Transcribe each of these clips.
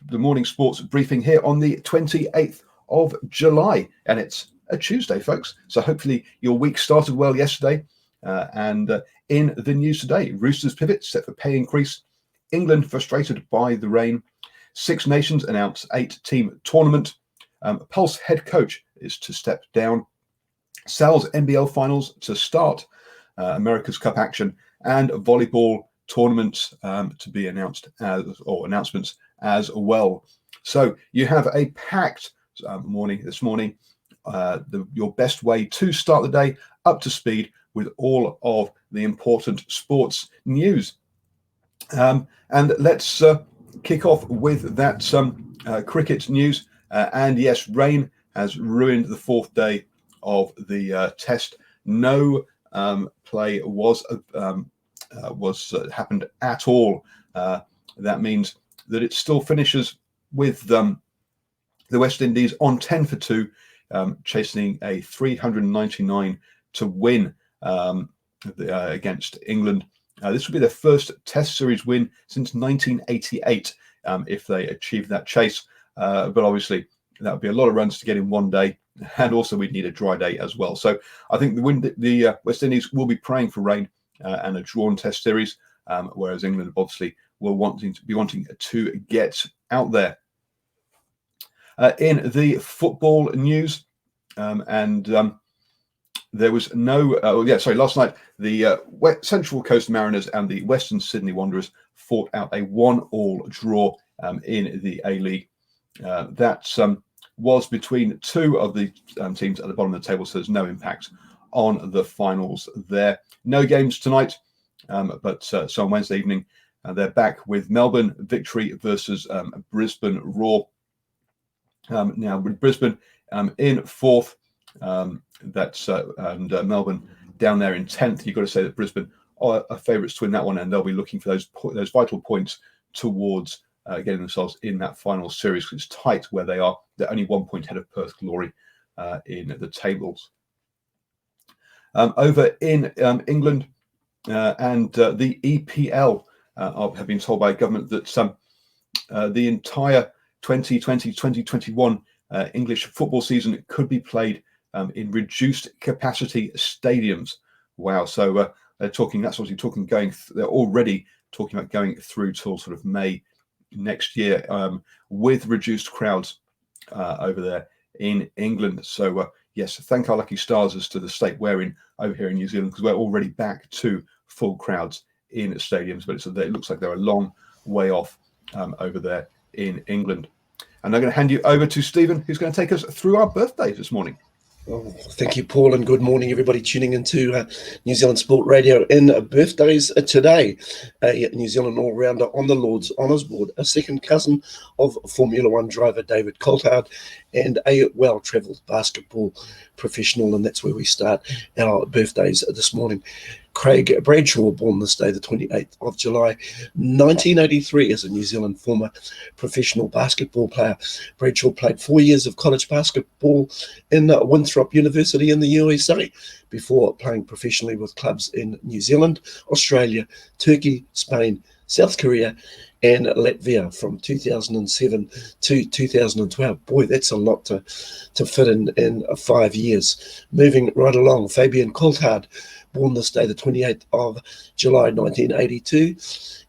the morning sports briefing here on the 28th of July. And it's a Tuesday, folks. So hopefully your week started well yesterday. And in the news today, Roosters pivot set for pay increase. England frustrated by the rain. Six Nations announce 8-team tournament. Pulse head coach is to step down. Sal's NBL finals to start. America's Cup action and volleyball tournaments to be announced announcements as well. So you have a packed morning this morning. Your best way to start the day up to speed with all of the important sports news. And let's kick off with that cricket news. And yes, rain has ruined the fourth day of the test. No play was happened at all. That means that it still finishes with the West Indies on 10 for 2, chasing a 399 to win against England. This would be their first Test series win since 1988 if they achieve that chase. But obviously, that would be a lot of runs to get in one day. And also, we'd need a dry day as well. So I think the West Indies will be praying for rain and a drawn Test series, whereas England obviously will wanting to get out there. In the football news, there was no. Last night the Central Coast Mariners and the Western Sydney Wanderers fought out a 1-1 draw in the A-League. That was between two of the teams at the bottom of the table, so there's no impact on the finals there. No games tonight, but so on Wednesday evening, they're back with Melbourne Victory versus Brisbane Roar. Now with Brisbane in fourth, and Melbourne down there in 10th. You've got to say that Brisbane are favourites to win that one, and they'll be looking for those vital points towards getting themselves in that final series, because it's tight where they are. They're only 1 point ahead of Perth Glory in the tables. Over in England and the EPL have been told by government that the entire 2020-2021 English football season could be played in reduced capacity stadiums. Wow! So they're talking. That's obviously talking going. They're already talking about going through till sort of May next year with reduced crowds over there in England. So yes, thank our lucky stars as to the state we're in over here in New Zealand, because we're already back to full crowds in stadiums, but it looks like they're a long way off over there in England. And I'm going to hand you over to Stephen, who's going to take us through our birthdays this morning. Oh, thank you, Paul, and good morning, everybody tuning into New Zealand Sport Radio. In birthdays today, New Zealand all-rounder on the Lord's Honours Board, a second cousin of Formula One driver David Coulthard, and a well-travelled basketball professional, and that's where we start our birthdays this morning. Craig Bradshaw, born this day, the 28th of July, 1983, is a New Zealand former professional basketball player. Bradshaw played 4 years of college basketball in Winthrop University in the USA before playing professionally with clubs in New Zealand, Australia, Turkey, Spain, South Korea, and Latvia from 2007 to 2012. Boy, that's a lot to fit in 5 years. Moving right along, Fabian Coulthard, born this day, the 28th of July 1982,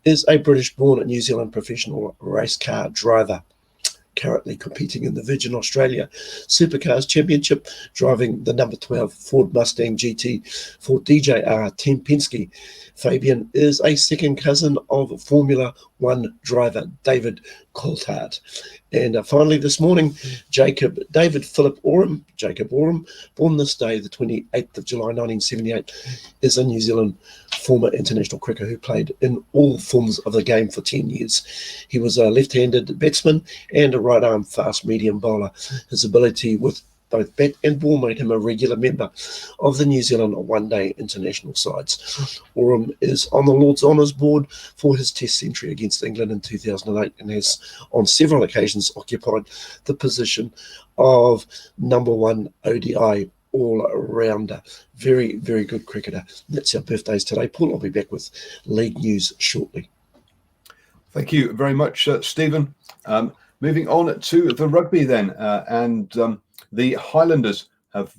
is a British-born New Zealand professional race car driver, currently competing in the Virgin Australia Supercars Championship, driving the number 12 Ford Mustang GT for DJR Team Penske. Fabian is a second cousin of Formula One driver David Coulthard. And finally this morning, Jacob David Philip Oram, born this day, the 28th of July 1978, is a New Zealand former international cricketer who played in all forms of the game for 10 years. He was a left-handed batsman and a right-arm fast-medium bowler. His ability with both bat and ball made him a regular member of the New Zealand one-day international sides. Oram is on the Lord's Honours Board for his Test century against England in 2008 and has on several occasions occupied the position of number one ODI all-rounder. Very, very good cricketer. That's our birthdays today. Paul, I'll be back with league news shortly. Thank you very much, Stephen. Moving on to the rugby then, and the Highlanders have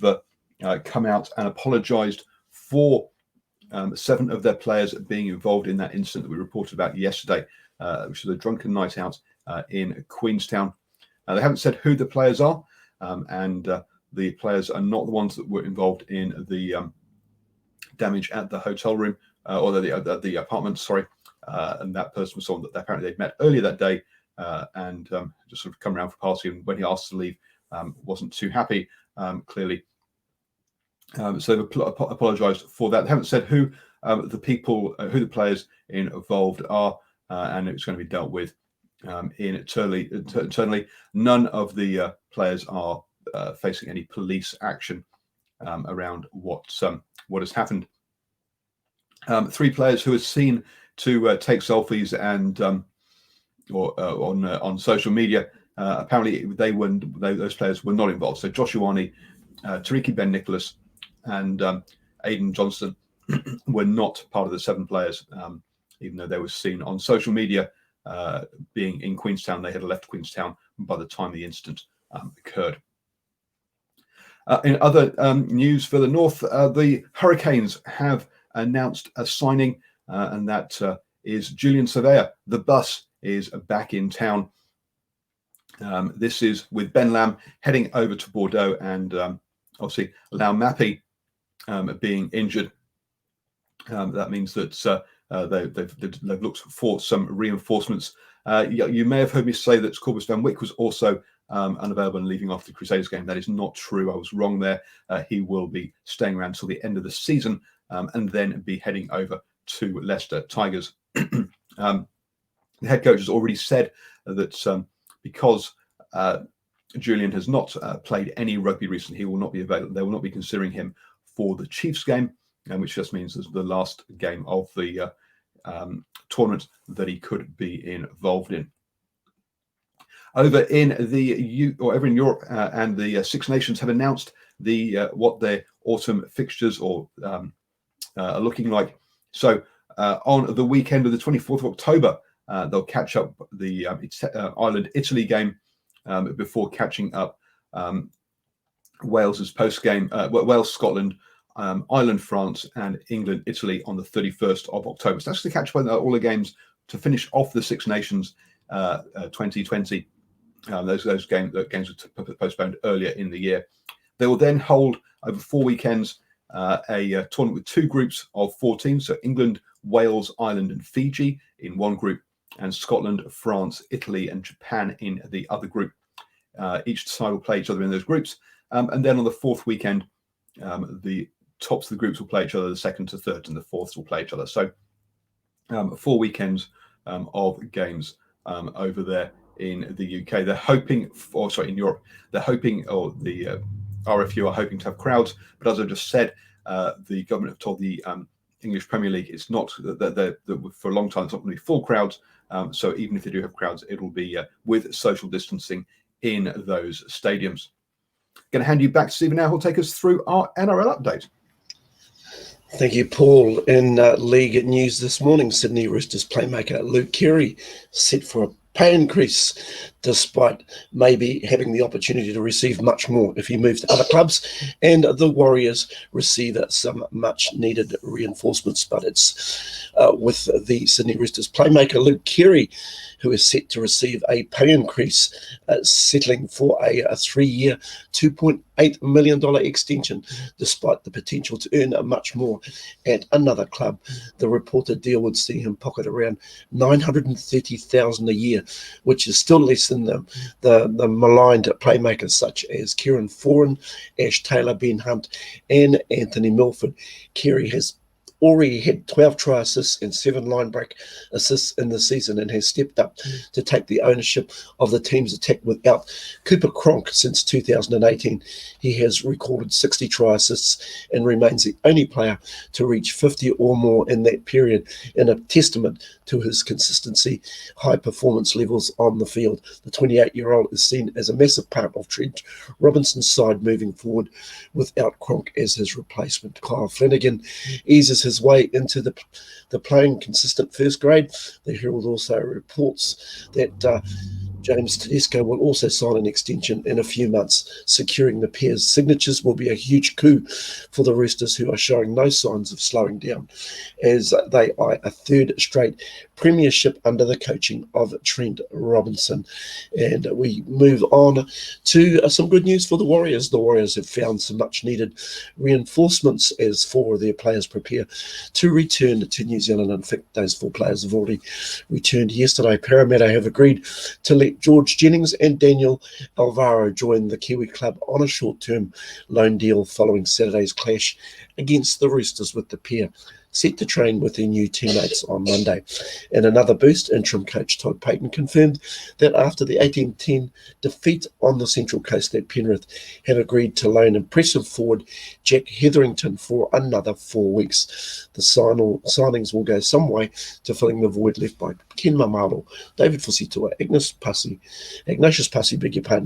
come out and apologised for 7 of their players being involved in that incident that we reported about yesterday, which was a drunken night out in Queenstown. They haven't said who the players are, and the players are not the ones that were involved in the damage at the hotel room or the apartment. Sorry, and that person was someone that apparently they'd met earlier that day and just sort of come around for a party. And when he asked to leave, wasn't too happy. Clearly. So they've apologised for that. They haven't said who the people, who the players involved are, and it's going to be dealt with internally. None of the players are facing any police action around what has happened. 3 players who are seen to take selfies and on social media. Apparently, those players were not involved. So Josh Ioane, Tariki Ben Nicholas, and Aidan Johnston were not part of the 7 players, even though they were seen on social media being in Queenstown. They had left Queenstown by the time the incident occurred. In other news for the North, the Hurricanes have announced a signing, and that is Julian Surveyor. The bus is back in town. This is with Ben Lam heading over to Bordeaux, and obviously Lau Mappy being injured. That means that they've looked for some reinforcements. You may have heard me say that Corbus Van Wyk was also unavailable and leaving after the Crusaders game. That is not true. I was wrong there. He will be staying around till the end of the season and then be heading over to Leicester Tigers. The head coach has already said that because Julian has not played any rugby recently, he will not be available. They will not be considering him for the Chiefs game, which just means it's the last game of the tournament that he could be involved in. Over in Europe and the Six Nations have announced what their autumn fixtures are looking like. So on the weekend of the 24th of October, they'll catch up the Ireland-Italy game before catching up Wales's post game, Wales-Scotland, Ireland-France, and England-Italy on the 31st of October. So that's to catch up all the games to finish off the Six Nations 2020. Those games were postponed earlier in the year. They will then hold over 4 weekends a tournament with 2 groups of 4 teams. So England, Wales, Ireland, and Fiji in one group, and Scotland, France, Italy, and Japan in the other group. Each side will play each other in those groups, and then on the 4th weekend, the tops of the groups will play each other. The 2nd to 3rd and the 4th will play each other. So 4 weekends of games over there in the UK. They're hoping, in Europe, they're hoping, or the RFU are hoping to have crowds. But as I just said, the government have told the English Premier League it's not that for a long time it's not going to be full crowds. So even if they do have crowds, it will be with social distancing in those stadiums. Going to hand you back to Stephen now, who'll take us through our NRL update. Thank you, Paul. In league news this morning, Sydney Roosters playmaker Luke Keary set for a pay increase, despite maybe having the opportunity to receive much more if he moves to other clubs, and the Warriors receive some much needed reinforcements. But it's with the Sydney Roosters playmaker Luke Keary, who is set to receive a pay increase, settling for a 3-year $2.8 million extension, despite the potential to earn much more at another club. The reported deal would see him pocket around $930,000 a year, which is still less than the maligned playmakers such as Kieran Foran, Ash Taylor, Ben Hunt, and Anthony Milford. Keary has already had 12 try assists and 7 line break assists in the season, and has stepped up to take the ownership of the team's attack without Cooper Cronk since 2018. He has recorded 60 try assists and remains the only player to reach 50 or more in that period, in a testament to his consistency, high performance levels on the field. The 28-year-old is seen as a massive part of Trent Robinson's side moving forward, without Cronk as his replacement. Kyle Flanagan eases his way into the playing consistent first grade. The Herald also reports that James Tedesco will also sign an extension in a few months. Securing the pair's signatures will be a huge coup for the Roosters, who are showing no signs of slowing down as they eye a third straight premiership under the coaching of Trent Robinson. And we move on to some good news for the Warriors. The Warriors have found some much needed reinforcements as 4 of their players prepare to return to New Zealand. In fact, those 4 players have already returned yesterday. Parramatta have agreed to let George Jennings and Daniel Alvaro join the Kiwi club on a short-term loan deal following Saturday's clash against the Roosters, with the pair set to train with their new teammates on Monday. In another boost, interim coach Todd Payton confirmed that after the 18-10 defeat on the Central Coast, that Penrith have agreed to loan impressive forward Jack Hetherington for another 4 weeks. The signings will go some way to filling the void left by Ken Mamalo, David Fositua, Ignatius Pasi,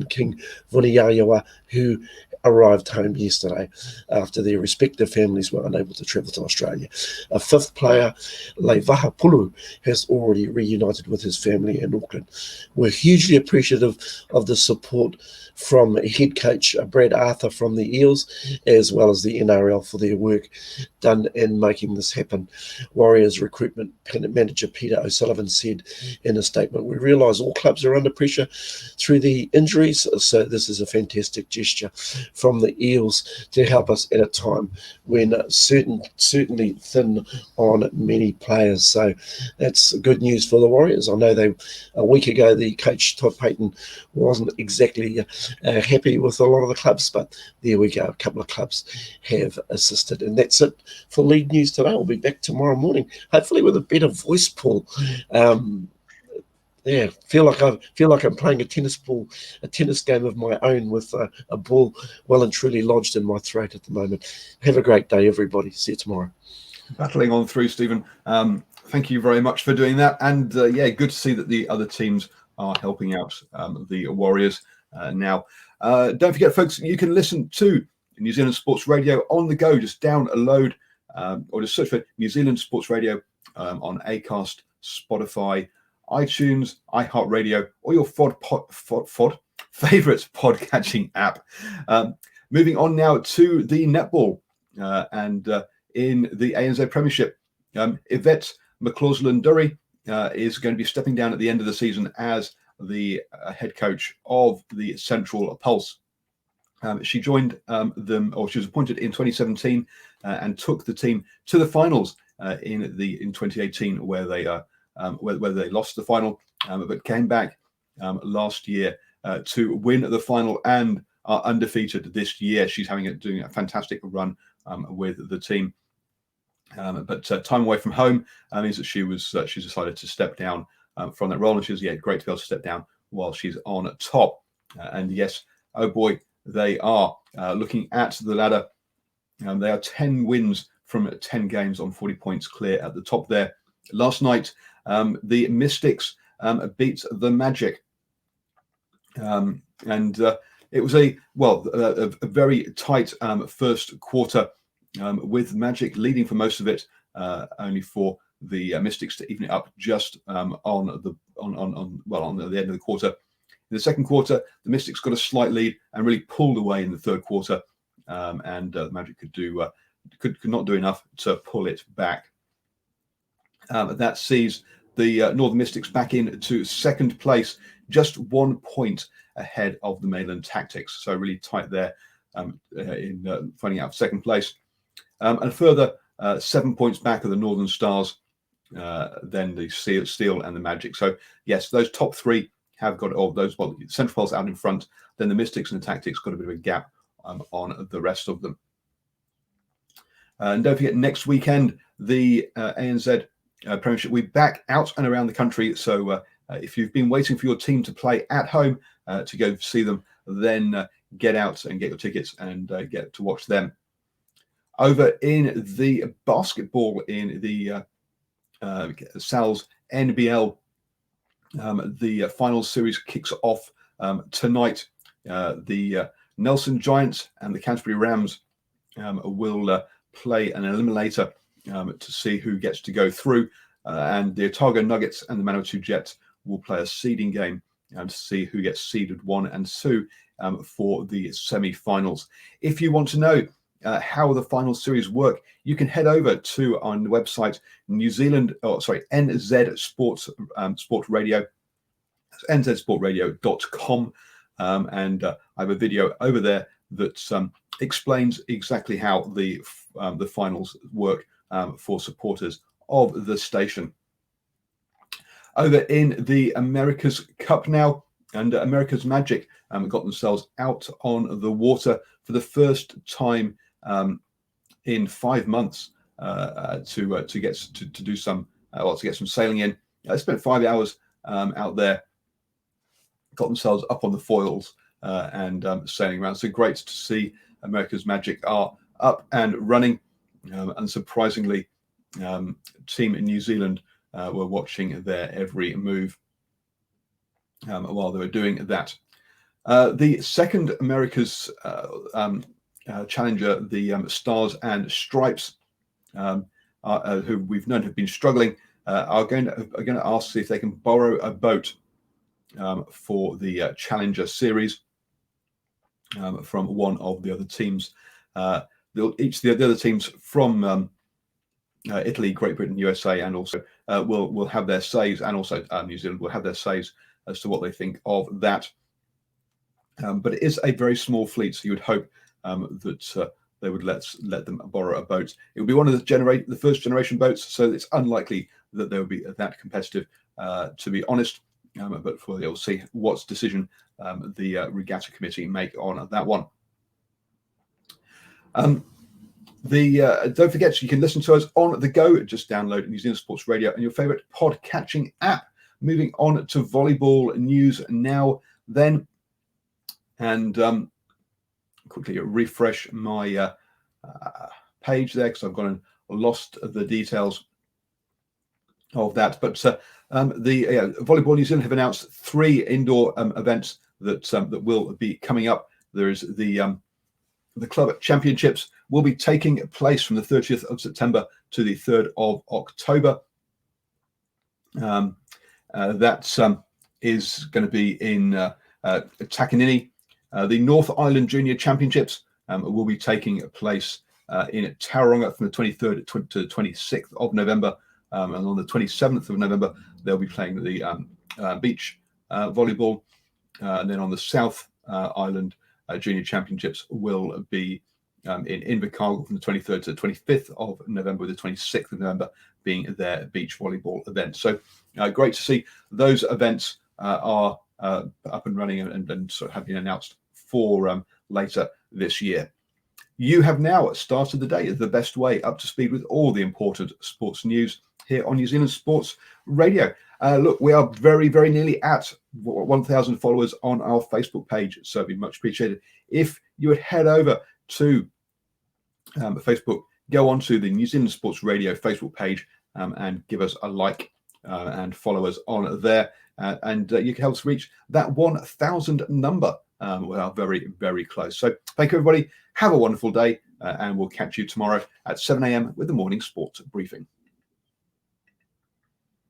King Vuniyayawa, who arrived home yesterday after their respective families were unable to travel to Australia. A 5th player, Leivaha Pulu, has already reunited with his family in Auckland. We're hugely appreciative of the support from head coach Brad Arthur from the Eels, as well as the NRL, for their work done in making this happen. Warriors recruitment manager Peter O'Sullivan said in a statement, "We realise all clubs are under pressure through the injuries, so this is a fantastic gesture from the Eels to help us at a time when certainly thin on many players." So that's good news for the Warriors. I know a week ago the coach Todd Payton wasn't exactly happy with a lot of the clubs, but there we go. A couple of clubs have assisted, and that's it for lead news today. I'll be back tomorrow morning, hopefully with a better voice, Paul. Yeah, feel like I'm playing a tennis game of my own with a ball well and truly lodged in my throat at the moment. Have a great day, everybody. See you tomorrow. Battling on through, Stephen. Thank you very much for doing that. And good to see that the other teams are helping out the Warriors now. Don't forget, folks, you can listen to New Zealand Sports Radio on the go. Just download or just search for New Zealand Sports Radio on Acast, Spotify, iTunes, iHeartRadio, or your favourite podcatching app. Moving on now to the netball and in the ANZ Premiership. Yvette McLaughlin-Durry is going to be stepping down at the end of the season as the head coach of the Central Pulse. She joined she was appointed in 2017 and took the team to the finals in 2018, where they lost the final, but came back last year to win the final and are undefeated this year. She's doing a fantastic run with the team. But time away from home means that she's decided to step down from that role, and she's great to be able to step down while she's on top. And yes, oh boy, they are looking at the ladder. They are 10 wins from 10 games on 40 points clear at the top there. Last night, the Mystics beat the Magic, and it was a very tight first quarter, with Magic leading for most of it, only for the Mystics to even it up just on the end of the quarter. In the second quarter, the Mystics got a slight lead and really pulled away in the third quarter, and the Magic could not do enough to pull it back. That sees the Northern Mystics back into second place, just 1 point ahead of the Mainland Tactics. So really tight there in finding out second place. And a further 7 points back of the Northern Stars, then the Steel and the Magic. So yes, those top three have got Central Pulse out in front. Then the Mystics and the Tactics got a bit of a gap on the rest of them. And don't forget, next weekend the ANZ Premiership will be back out and around the country. So if you've been waiting for your team to play at home to go see them, then get out and get your tickets and get to watch them. Over in the basketball, in the Sal's NBL, the final series kicks off tonight. The Nelson Giants and the Canterbury Rams will play an eliminator to see who gets to go through, and the Otago Nuggets and the Manawatu Jets will play a seeding game to see who gets seeded 1 and 2 for the semi-finals. If you want to know how the final series work, you can head over to our website, NZ Sports Sport Radio, nzsportradio.com, and I have a video over there that explains exactly how the finals work for supporters of the station. Over in the America's Cup now, and America's Magic got themselves out on the water for the first time in 5 months to get some sailing in. I spent 5 hours out there, got themselves up on the foils and sailing around. So great to see America's Magic are up and running, and surprisingly, team in New Zealand were watching their every move while they were doing that. The second America's challenger, the Stars and Stripes, who we've known have been struggling, are going to ask if they can borrow a boat for the Challenger Series from one of the other teams. Each the other teams from Italy, Great Britain, USA, and also will have their says, and also New Zealand will have their says as to what they think of that. But it is a very small fleet, so you would hope that they would let them borrow a boat. It would be one of the first generation boats, so it's unlikely that they would be that competitive, to be honest. But we'll see what decision the regatta committee make on that one. Don't forget, you can listen to us on the go. Just download New Zealand Sports Radio and your favourite pod-catching app. Moving on to volleyball news now then. And quickly refresh my page there, because I've gone and lost the details of that. But the Volleyball New Zealand have announced 3 indoor events that will be coming up. There is the club championships will be taking place from the 30th of September to the 3rd of October. That is going to be in Takanini. The North Island Junior Championships will be taking place in Tauranga from the 23rd to the 26th of November. And on the 27th of November, they'll be playing the beach volleyball. And then on the South Island Junior Championships will be in Invercargill from the 23rd to the 25th of November, with the 26th of November being their beach volleyball event. So great to see those events are up and running and sort of have been announced for later this year. You have now started the day the best way, up to speed with all the important sports news here on New Zealand Sports Radio. Look, we are very, very nearly at 1,000 followers on our Facebook page, so it'd be much appreciated if you would head over to Facebook, go on to the New Zealand Sports Radio Facebook page and give us a like and follow us on there. And you can help us reach that 1,000 number. We are very, very close. So thank you, everybody. Have a wonderful day, and we'll catch you tomorrow at 7 a.m. with the morning sports briefing.